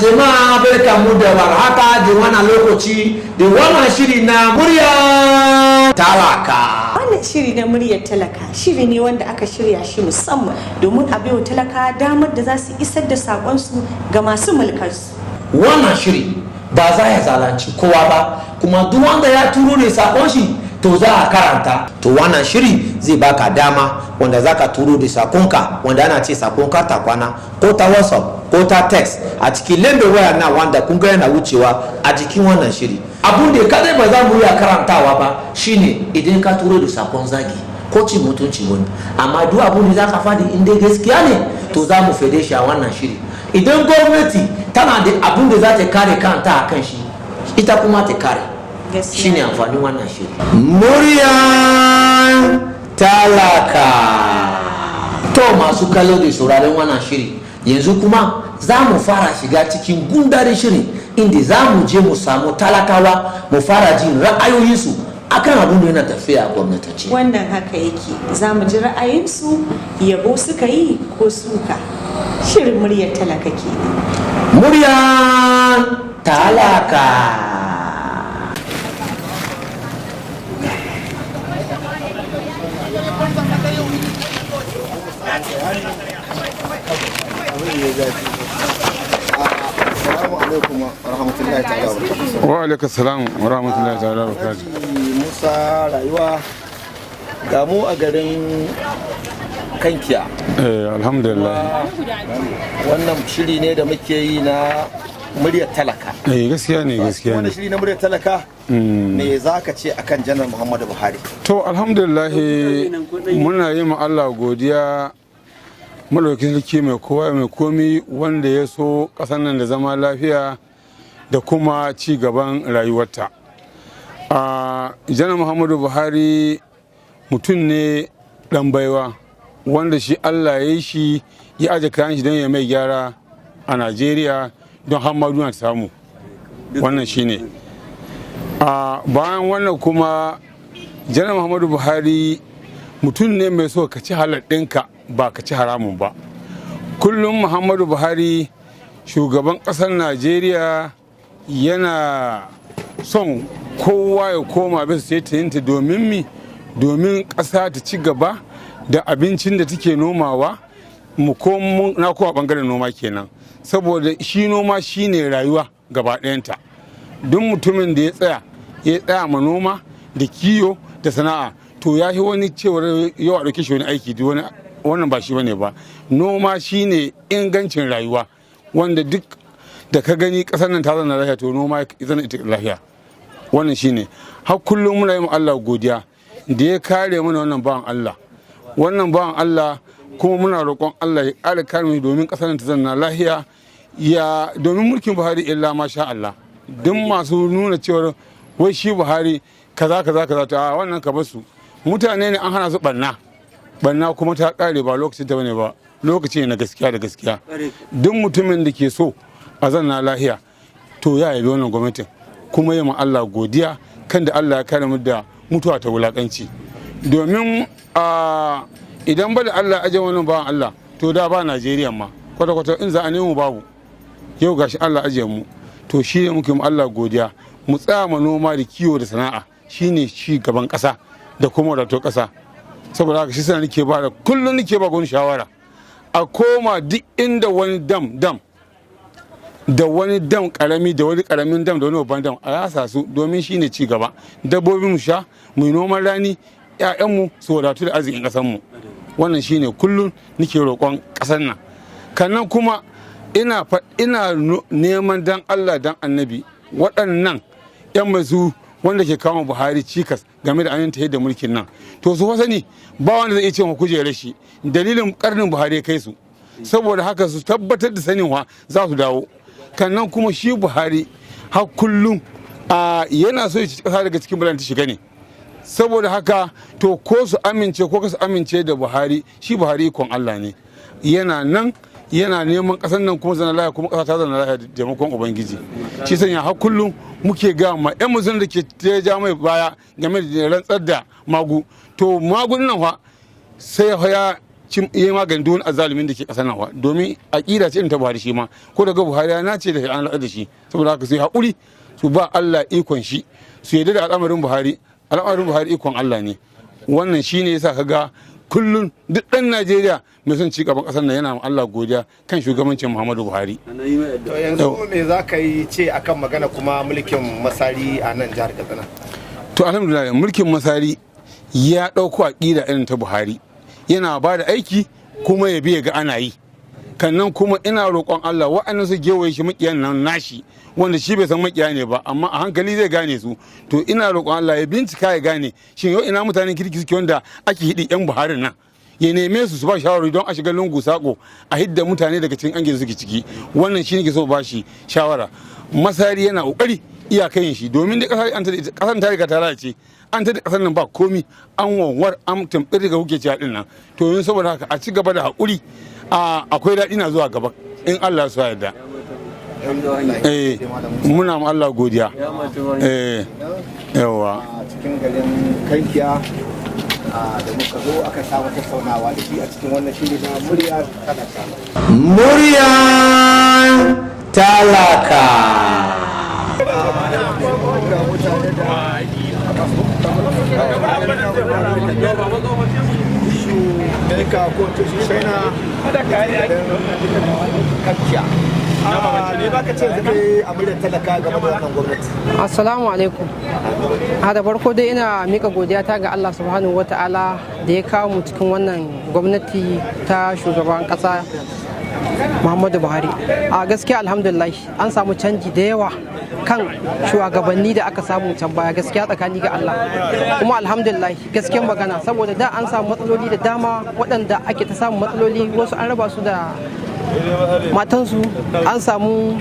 jama'a barkamu da warhaka da wannan lokaci da wannan shiri na muryar talaka. Wannan shiri na muryar talaka shiri ne wanda aka shirya shi musamman domin a baiwa talaka damar da za su isar da sakonsu ga masu mulkarsu. Wannan shiri ba za ya zalunci kowa ba, kuma duk wanda ya turo da sakon shi to za a karanta. To wannan shiri zai baka dama wanda za ka turo da sakonka, wanda ana ce sakonka ta kwana ko ta whatsapp ko ta text a cikin lambar waya na wanda kun ga yana wucewa a jikin wannan shiri. Abun da kadai ba za mu iya karantawa ba shine idan ka turo da sakon zagi ko cin mutunci wani, amma duk abun da za ka faɗi in dai gaskiya ne to za mu fede shi a wannan shiri. Idan gwamnati tana da abun da za ta kare kanta a kan shi, ita kuma ta kare. Shi ne amfanin wannan shiri. Muryar talaka. To masu kallo da sauraron wannan shiri, yanzu kuma za mu fara shiga cikin gundarin shirin inda za mu je mu samu talakawa mu fara jin ra'ayoyinsu akan abin da yana tafiya a gwamnatance. Wannan haka yake, za mu ji ra'ayinsu, yabo suka yi ko suka. Shirin muryar talaka ke. Muryar talaka. Assalamu alaikum wa rahmatullahi ta'ala wa barakatuh. Wa alaikum salam wa rahmatullahi ta'ala wa barakatuh. Musa rayuwa ga mu a garin Kankiya. Alhamdulillah. Wannan shiri ne da muke yi na muryar talaka. Gaskiya ne, gaskiya ne. Wannan shiri na muryar talaka me zaka ce akan Janar Muhammadu Buhari? To alhamdulillah muna yi ma Allah godiya madaukakin sarki mai kowa mai komi wanda ya so ƙasar nan da zama lafiya da kuma ci gaban rayuwarta. Janar Muhammadu Buhari mutum ne ɗan baiwa wanda shi Allah ya yi shi ya aje kayan shi don ya mai gyara a Najeriya don har ma duniya ta samu. Wannan shi ne. Bayan wannan kuma Janar Muhammadu Buhari mutum ne mai so ka ci halal ɗinka ba ka ci haramun ba. Kullum Muhammadu Buhari shugaban ƙasar Najeriya yana son kowa ya koma bisa taitayinta domin ƙasa ta ci gaba da abincin da take nomawa na kowa ɓangaren noma kenan, saboda shi noma shine rayuwa gaba ɗayanta. Duk mutumin da ya tsaya ma noma da kiyo da sana'a to ya yi wani cewar yau a ɗauke shi wani aiki wannan ba shi bane ba. Noma shine ingancin rayuwa wanda duk da ka gani ƙasar nan ta zana lafiya to noma zana ita lafiya. Wannan shine har kullum muna yi Allah godiya da ya kare mana wannan bawan Allah kuma muna roƙon Allah ya ƙara kare mu domin ƙasar nan ta zana lafiya domin mulkin Buhari illa masha Allah. Duk masu nuna cewar wai shi Buhari kaza ta wannan ka basu mutane ne an hana su barna kuma ta kare ba lokacin ta bane ba, lokaci ne na gaskiya da gaskiya. Duk mutumin da ke so a zanna lahiya to ya yabi wannan gwamnatin kuma yi ma Allah godiya kan da Allah ya kare mu da mutuwa ta wulakanci. Domin idan ba da Allah aje wannan bawan Allah to da ba Najeriya ma kwata in za a nemo babu. Yau gashi Allah aje mu to shi ne muke mu Allah godiya, mu tsaya ma noma da kiwo da sana'a shine ci gaban ƙasa da kuma wadatar ƙasa. Saboda haka shi sana kullum nake ba gwani shawara a koma duk inda wani dam da wani dam karami da wani karamin dam da wani babban dam a yasa su domin shine ci gaba. Dabbobi mu sha, mu noman rani, ƴaƴanmu su wadatu da arzikin ƙasar mu. Wannan shine kullum nake roƙon ƙasar nan. Kannan kuma ina neman dan Allah dan Annabi waɗannan ƴan masu wanda ke kama Buhari cikas game da ainihin da mulkin nan to su sani ba wanda zai iya ce ma kujerar shi dalilin karnin Buhari ya kai su, saboda haka su tabbatar da sanin za su dawo. Kannan kuma shi Buhari har kullum yana so ya ci kasa daga cikin bulan ta shiga ne, saboda haka to ko su amince ko su amince da Buhari, shi Buhari ikon Allah ne, yana nan yana neman kasar nan kuma zana lafiya kuma kasa ta zana lafiya da taimakon ubangiji. Shi sanya har kullum muke ga ma yan musulun da ke ja mai baya game da rantsar da magu to magun nan fa sai ya yayi maganin duk wani azzalumin da ke kasar nan domin aqida ce irin ta Buhari shi ma ko daga Buhari na ce da an da shi saboda haka sai hakuri su ba Allah ikon shi su yarda da al'amarin Buhari ikon Allah ne wannan shine yasa kaga kullum duk ɗan Najeriya mai son ci gaban ƙasar nan yana Allah godiya kan shugabancin Muhammadu Buhari. To yanzu me za ka yi ce akan magana kuma mulkin Masari a nan jihar Katsina? To alhamdulillah mulkin Masari ya ɗauko aƙida irin ta Buhari yana ba da aiki kuma ya biya ga ana yi. Kannan kuma ina roƙon Allah wa'annan su gewaye shi maƙiyan nan nashi wanda shi bai san maƙiya ne ba amma a hankali zai gane su to ina roƙon Allah ya bincika ya gane shin yau ina mutanen kirki suke wanda ake hidi yan Buhari nan ya neme su ba shawarwari don a shiga lungu sako a hidda mutane daga cikin angin suke ciki wannan shi ne ke so ba shi shawara. Masari yana kokari iyakan shi domin da kasar ta riga ta lalace an ta da kasar nan ba komi an wanwar an tambar daga huke ci din nan to yin saboda haka a ci gaba da haƙuri akwai daɗi na zuwa gaba in Allah su yarda. Muna ma Allah godiya. Yawa. Cikin garin Kankiya da muka zo aka samu tattaunawa da shi a cikin wannan shiri na murya talaka. Murya talaka. Amerika ko China da Kankiya. Ne ba ka ce zai a muryar talaka game da wannan gwamnati. Assalamu alaikum. Da farko dai ina mika godiya ta ga Allah subhanahu wata'ala da ya kawo mu cikin wannan gwamnati ta shugaban kasa Muhammadu Buhari. A gaskiya alhamdulillah an samu canji da yawa kan shugabanni da aka samu can baya gaskiya tsakani ga Allah. Kuma alhamdulillah gaskiyan magana saboda da an samu matsaloli da dama waɗanda ake ta samu matsaloli wasu an raba su da matansu an samu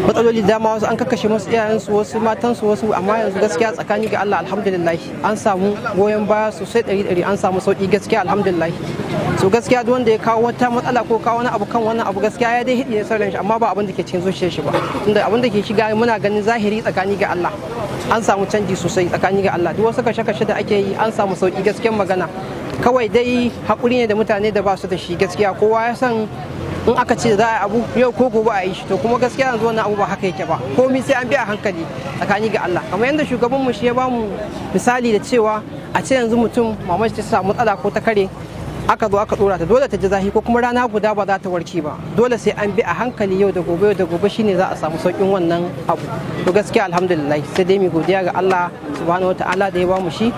matsaloli dama wasu an kakkashe masu iyayensu wasu matansu wasu amma yanzu gaskiya tsakani ga Allah alhamdulillah an samu goyon baya sosai 100 an samu sauki gaskiya alhamdulillah so gaskiya duk wanda ya kawo wata matsala ko kawo wani abu kan wannan abu gaskiya ya dai hidi ne sauran shi amma ba abin da ke cikin zuciyar shi ba tunda abin da ke shiga muna ganin zahiri tsakani ga Allah an samu canji sosai tsakani ga Allah duk wasu kashe-kashe da ake yi an samu sauki gaskiyan magana kawai dai hakuri ne da mutane da ba su da shi gaskiya kowa ya san in aka ce za a yi abu yau ko gobe a yi shi to kuma gaskiya yanzu wannan abu ba haka yake ba komai sai an bi a hankali tsakani ga Allah kamar yadda shugaban mu shi ya bamu misali da cewa a ce yanzu mutum mamaci ta samu matsala ko ta kare aka zo aka dora ta dole ta ji zafi ko kuma rana guda ba za ta warke ba dole sai an bi a hankali yau da gobe shine za a samu saukin wannan abu to gaskiya alhamdulillah sai dai mu godiya ga Allah subhanahu wataala da ya bamu shi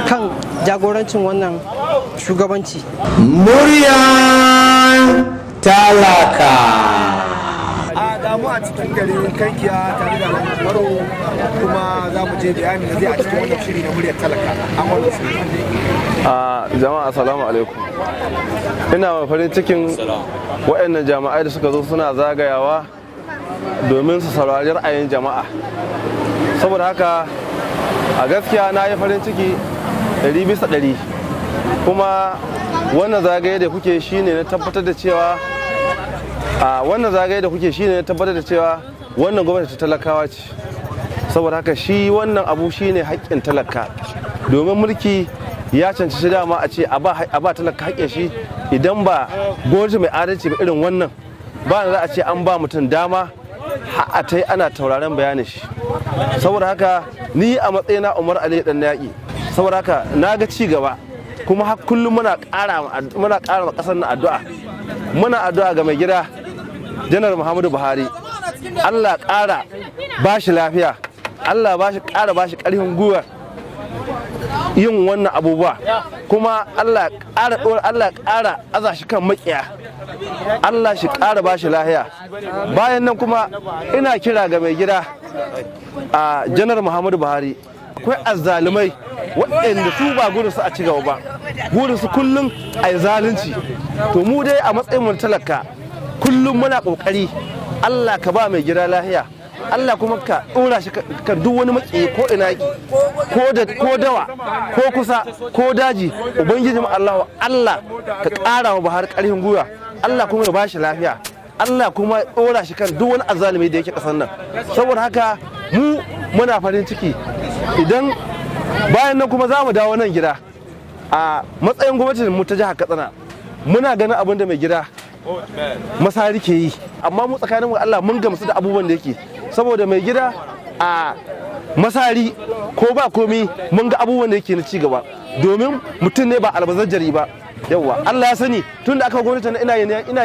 kan jagorancin wannan shugabanci. Murya talaka. A damu a cikin garin Kankiya tare da Maro kuma za mu je bayani da zai a cikin wannan shiri na muryar talaka. Jama'a assalamu alaikum. Ina farin cikin waɗannan jama'ai da suka zo suna zagayawa domin su saurari ra'ayin jama'a. Saboda haka a gaskiya na yi farin ciki 100% kuma wannan zagaye da kuke shine na tabbatar da cewa wannan gwamnati ta talakawa ce saboda haka shi wannan abu shine haƙƙin talaka domin mulki ya cancanci dama a ce a ba talaka haƙƙin shi idan ba gwamnati mai adalci ba irin wannan ba za a ce an ba mutum dama a ta yi ana tauraron bayanin shi saboda haka ni a matsayina Umar Ali dan yaƙi saboda haka na ga ci gaba kuma har kullum muna ƙara ma ƙasar na addu'a muna addu'a ga mai gida Janar Muhammadu Buhari Allah ƙara ba shi lafiya Allah ƙara ba shi ƙarfin gwiwa yin wannan abubuwa kuma Allah ƙara aza shi kan maƙiya Allah shi ƙara ba shi lafiya bayan nan kuma ina kira ga mai gida a Janar Muhammadu Buhari akwai azzalumai waɗanda su ba gudun su a ci gaba ba gudun su kullum a yi zalunci to mu dai a matsayin mu talaka kullum muna ƙoƙari Allah ka ba mai gida lahiya Allah kuma ka ɗora shi ka duk wani maki ko ina ko dawa ko kusa ko daji ubangiji Allah ka ƙara wa Buhari ƙarfin gwiwa Allah kuma ya ba shi lafiya Allah kuma ya ɗora shi kan duk wani azzalumi da yake ƙasar nan saboda haka muna farin ciki idan bayan nan kuma za mu dawo nan gida a matsayin gwamnatin mu ta jihar Katsina muna ganin abin da mai gida Masari ke yi, amma mu tsakanin mu Allah mun gamsu da abubuwan da yake, saboda mai gida a Masari ko ba komi mun ga abubuwan da yake na ci gaba, domin mutum ne ba albazajjari ba. Yawwa Allah ya sani tun da aka gwamnati ina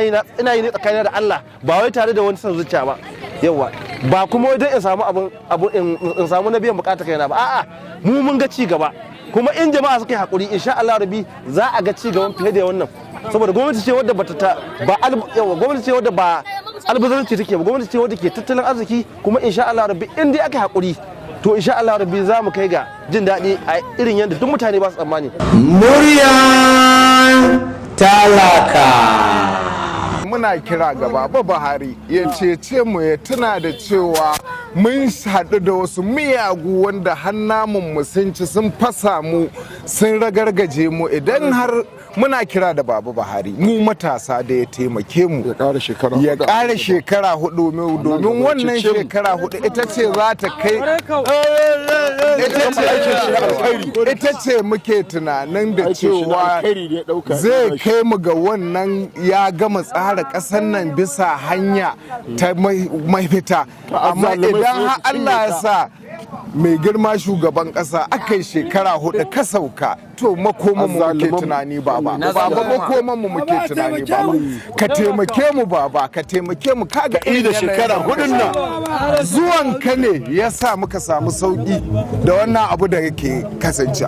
yi ne tsakanin da Allah, ba wai tare da wani son zuciya ba. Yawwa ba kuma wai don in samu abu in samu na biyan bukata kaina ba, a'a mu mun ga ci gaba, kuma in jama'a suka yi hakuri insha Allah rabbi za a ga ci gaban fiye da wannan, saboda gwamnati ce wadda gwamnati ce wadda ba albazanci take ba, gwamnati ce wadda ke tattalin arziki, kuma insha Allah rabbi in dai aka yi hakuri to insha Allah rabbi za mu kai ga jin daɗi a irin yadda duk mutane ba su tsammani. Muryan talaka. Muna kira ga Baba Buhari ya cece mu, ya tuna da cewa mun haɗu da wasu miyagu wanda hannamun sun ci sun fasa mu sun ragargaje mu. Idan har muna kira da Baba Buhari mu matasa da ya taimake mu ya ƙara shekara hudu, domin wannan shekara hudu ita ce za ta kai, ita ce muke tunanin da cewa zai kai mu ga wannan ya gama tsara ƙasar nan bisa hanya ta mafita. Amma idan har Allah ya sa mai girma shugaban ƙasa aka yi shekara hudu ka sauka, to makoman mu muke tunani baba, makoman mu muke tunani baba, ka taimake mu baba, ka taimake mu. Kaga da shekara hudun nan zuwan ka ne ya sa muka samu sauki da wannan abu da yake kasance.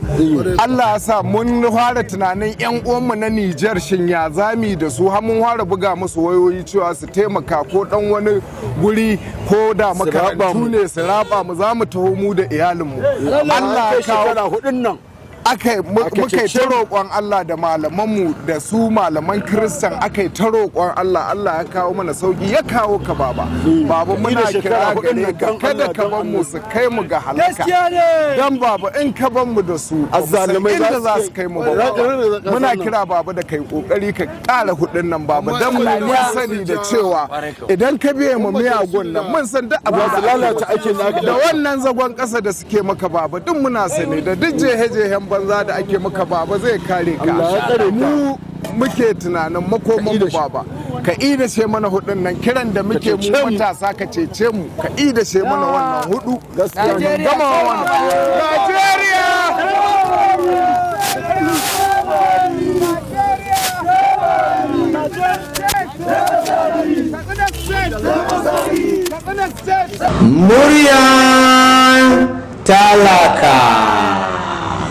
Allah ya sa mun fara tunanin yan uwanmu na Nijar shin ya zami da su, har mun fara buga musu wayoyi cewa su taimaka ko dan wani guri ko da makarantu ne su raba mu, za mu taho mu da iyalinmu. Allah ya kawo hudun nan muka yi ta roƙon Allah da malamanmu da su malaman Kiristan, aka yi ta roƙon Allah, Allah ya kawo mana sauki, ya kawo ka baba. Baba muna kira gare ka kada ka ban mu su kai mu ga halaka, dan baba in ka ban mu da su inda za su kai mu baba. Muna kira baba da kai kokari ka ƙara hudun nan baba, dan mu sani da cewa idan ka biye mu miyagun nan mun san duk abu da lalata ake naka da wannan zagon ƙasa da suke maka baba, duk muna sani da duk jehe-jehen banza da ake maka baba zai kare ka. Mu muke tunanin makoman mu baba, ka ida ce mana hudun nan, kiran da muke mu matasa ka cece mu, ka ida ce mana wannan hudu gama wannan Najeriya. Muryan talaka.